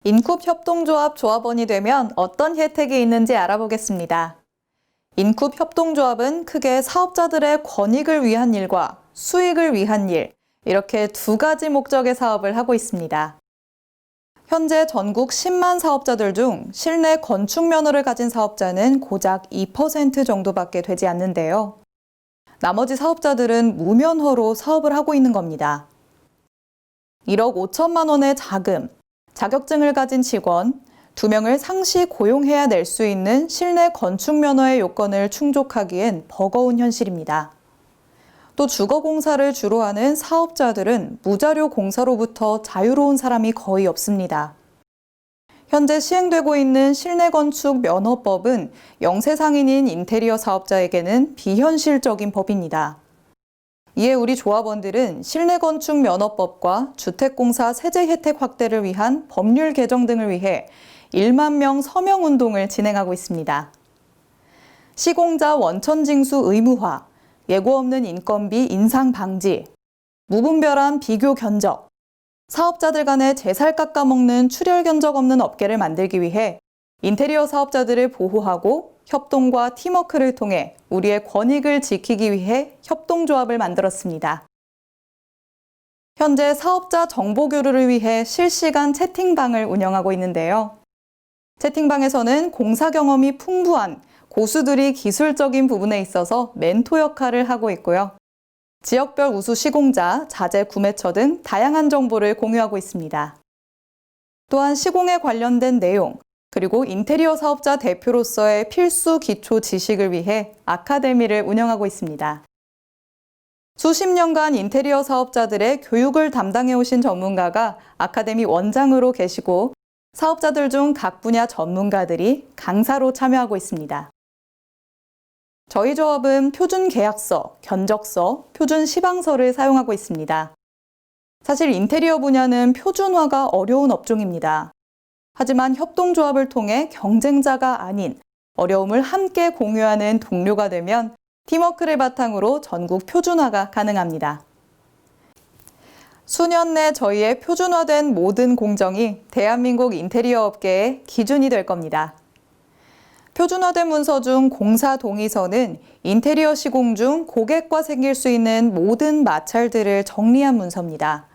인쿱협동조합 조합원이 되면 어떤 혜택이 있는지 알아보겠습니다. 인쿱협동조합은 크게 사업자들의 권익을 위한 일과 수익을 위한 일, 이렇게 두 가지 목적의 사업을 하고 있습니다. 현재 전국 10만 사업자들 중 실내 건축 면허를 가진 사업자는 고작 2% 정도밖에 되지 않는데요. 나머지 사업자들은 무면허로 사업을 하고 있는 겁니다. 1억 5천만 원의 자금, 자격증을 가진 직원, 2명을 상시 고용해야 낼 수 있는 실내 건축 면허의 요건을 충족하기엔 버거운 현실입니다. 또 주거공사를 주로 하는 사업자들은 무자료 공사로부터 자유로운 사람이 거의 없습니다. 현재 시행되고 있는 실내건축 면허법은 영세상인인 인테리어 사업자에게는 비현실적인 법입니다. 이에 우리 조합원들은 실내건축 면허법과 주택공사 세제 혜택 확대를 위한 법률 개정 등을 위해 1만 명 서명 운동을 진행하고 있습니다. 시공자 원천 징수 의무화, 예고 없는 인건비 인상 방지, 무분별한 비교 견적, 사업자들 간의 제살 깎아먹는 출혈 견적 없는 업계를 만들기 위해 인테리어 사업자들을 보호하고 협동과 팀워크를 통해 우리의 권익을 지키기 위해 협동조합을 만들었습니다. 현재 사업자 정보 교류를 위해 실시간 채팅방을 운영하고 있는데요. 채팅방에서는 공사 경험이 풍부한 고수들이 기술적인 부분에 있어서 멘토 역할을 하고 있고요. 지역별 우수 시공자, 자재 구매처 등 다양한 정보를 공유하고 있습니다. 또한 시공에 관련된 내용, 그리고 인테리어 사업자 대표로서의 필수 기초 지식을 위해 아카데미를 운영하고 있습니다. 수십 년간 인테리어 사업자들의 교육을 담당해 오신 전문가가 아카데미 원장으로 계시고 사업자들 중 각 분야 전문가들이 강사로 참여하고 있습니다. 저희 조합은 표준 계약서, 견적서, 표준 시방서를 사용하고 있습니다. 사실 인테리어 분야는 표준화가 어려운 업종입니다. 하지만 협동조합을 통해 경쟁자가 아닌 어려움을 함께 공유하는 동료가 되면 팀워크를 바탕으로 전국 표준화가 가능합니다. 수년 내 저희의 표준화된 모든 공정이 대한민국 인테리어 업계의 기준이 될 겁니다. 표준화된 문서 중 공사 동의서는 인테리어 시공 중 고객과 생길 수 있는 모든 마찰들을 정리한 문서입니다.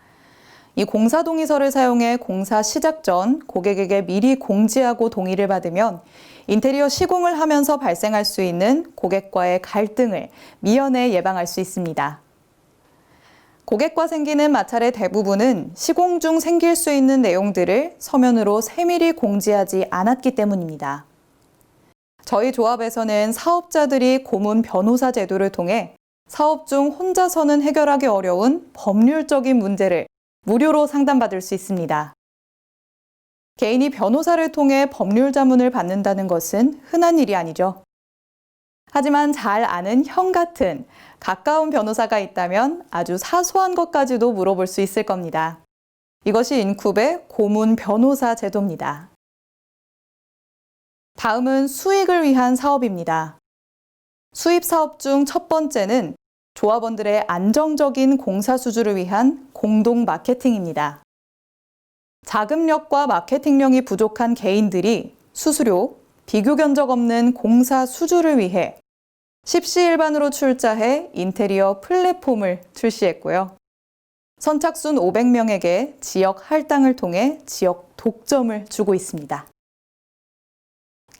이 공사 동의서를 사용해 공사 시작 전 고객에게 미리 공지하고 동의를 받으면 인테리어 시공을 하면서 발생할 수 있는 고객과의 갈등을 미연에 예방할 수 있습니다. 고객과 생기는 마찰의 대부분은 시공 중 생길 수 있는 내용들을 서면으로 세밀히 공지하지 않았기 때문입니다. 저희 조합에서는 사업자들이 고문 변호사 제도를 통해 사업 중 혼자서는 해결하기 어려운 법률적인 문제를 무료로 상담받을 수 있습니다. 개인이 변호사를 통해 법률 자문을 받는다는 것은 흔한 일이 아니죠. 하지만 잘 아는 형 같은 가까운 변호사가 있다면 아주 사소한 것까지도 물어볼 수 있을 겁니다. 이것이 인쿱의 고문 변호사 제도입니다. 다음은 수익을 위한 사업입니다. 수입 사업 중 첫 번째는 조합원들의 안정적인 공사 수주를 위한 공동 마케팅입니다. 자금력과 마케팅력이 부족한 개인들이 수수료, 비교 견적 없는 공사 수주를 위해 십시일반으로 출자해 인테리어 플랫폼을 출시했고요. 선착순 500명에게 지역 할당을 통해 지역 독점을 주고 있습니다.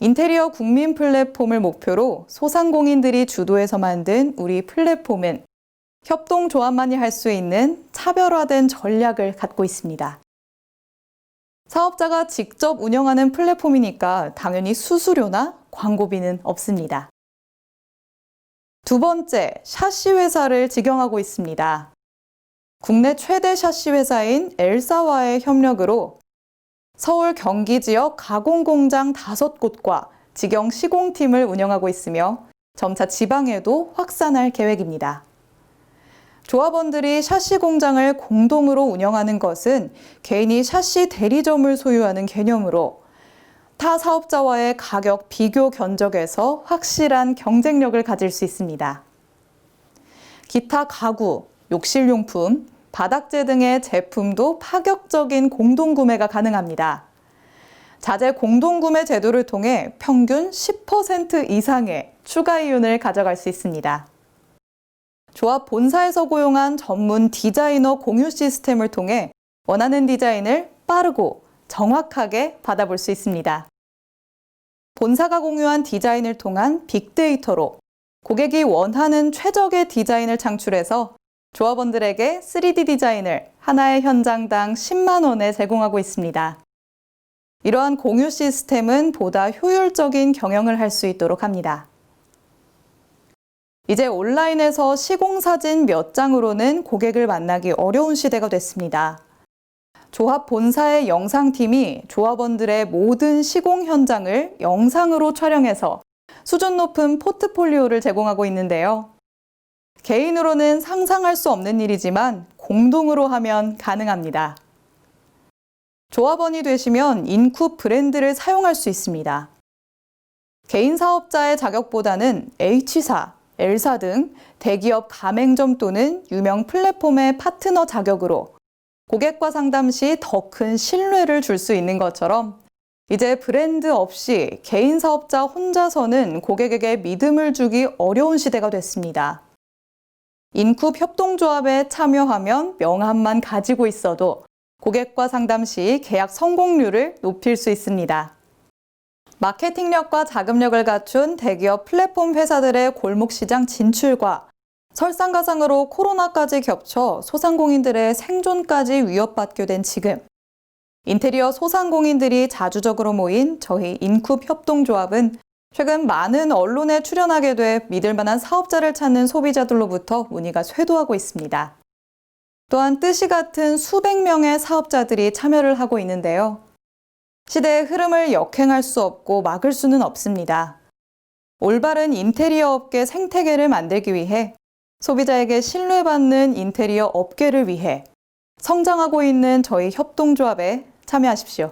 인테리어 국민 플랫폼을 목표로 소상공인들이 주도해서 만든 우리 플랫폼은 협동조합만이 할 수 있는 차별화된 전략을 갖고 있습니다. 사업자가 직접 운영하는 플랫폼이니까 당연히 수수료나 광고비는 없습니다. 두 번째, 샤시 회사를 직영하고 있습니다. 국내 최대 샤시 회사인 엘사와의 협력으로 서울 경기 지역 가공공장 5곳과 직영 시공팀을 운영하고 있으며 점차 지방에도 확산할 계획입니다. 조합원들이 샤시 공장을 공동으로 운영하는 것은 개인이 샤시 대리점을 소유하는 개념으로 타 사업자와의 가격 비교 견적에서 확실한 경쟁력을 가질 수 있습니다. 기타 가구, 욕실용품, 바닥재 등의 제품도 파격적인 공동구매가 가능합니다. 자재 공동구매 제도를 통해 평균 10% 이상의 추가 이윤을 가져갈 수 있습니다. 조합 본사에서 고용한 전문 디자이너 공유 시스템을 통해 원하는 디자인을 빠르고 정확하게 받아볼 수 있습니다. 본사가 공유한 디자인을 통한 빅데이터로 고객이 원하는 최적의 디자인을 창출해서 조합원들에게 3D 디자인을 하나의 현장당 10만 원에 제공하고 있습니다. 이러한 공유 시스템은 보다 효율적인 경영을 할 수 있도록 합니다. 이제 온라인에서 시공사진 몇 장으로는 고객을 만나기 어려운 시대가 됐습니다. 조합 본사의 영상팀이 조합원들의 모든 시공 현장을 영상으로 촬영해서 수준 높은 포트폴리오를 제공하고 있는데요. 개인으로는 상상할 수 없는 일이지만 공동으로 하면 가능합니다. 조합원이 되시면 인쿱 브랜드를 사용할 수 있습니다. 개인 사업자의 자격보다는 H사, L사 등 대기업 가맹점 또는 유명 플랫폼의 파트너 자격으로 고객과 상담 시 더 큰 신뢰를 줄 수 있는 것처럼 이제 브랜드 없이 개인 사업자 혼자서는 고객에게 믿음을 주기 어려운 시대가 됐습니다. 인쿱 협동조합에 참여하면 명함만 가지고 있어도 고객과 상담 시 계약 성공률을 높일 수 있습니다. 마케팅력과 자금력을 갖춘 대기업 플랫폼 회사들의 골목시장 진출과 설상가상으로 코로나까지 겹쳐 소상공인들의 생존까지 위협받게 된 지금, 인테리어 소상공인들이 자주적으로 모인 저희 인쿱 협동조합은 최근 많은 언론에 출연하게 돼 믿을 만한 사업자를 찾는 소비자들로부터 문의가 쇄도하고 있습니다. 또한 뜻이 같은 수백 명의 사업자들이 참여를 하고 있는데요. 시대의 흐름을 역행할 수 없고 막을 수는 없습니다. 올바른 인테리어 업계 생태계를 만들기 위해 소비자에게 신뢰받는 인테리어 업계를 위해 성장하고 있는 저희 협동조합에 참여하십시오.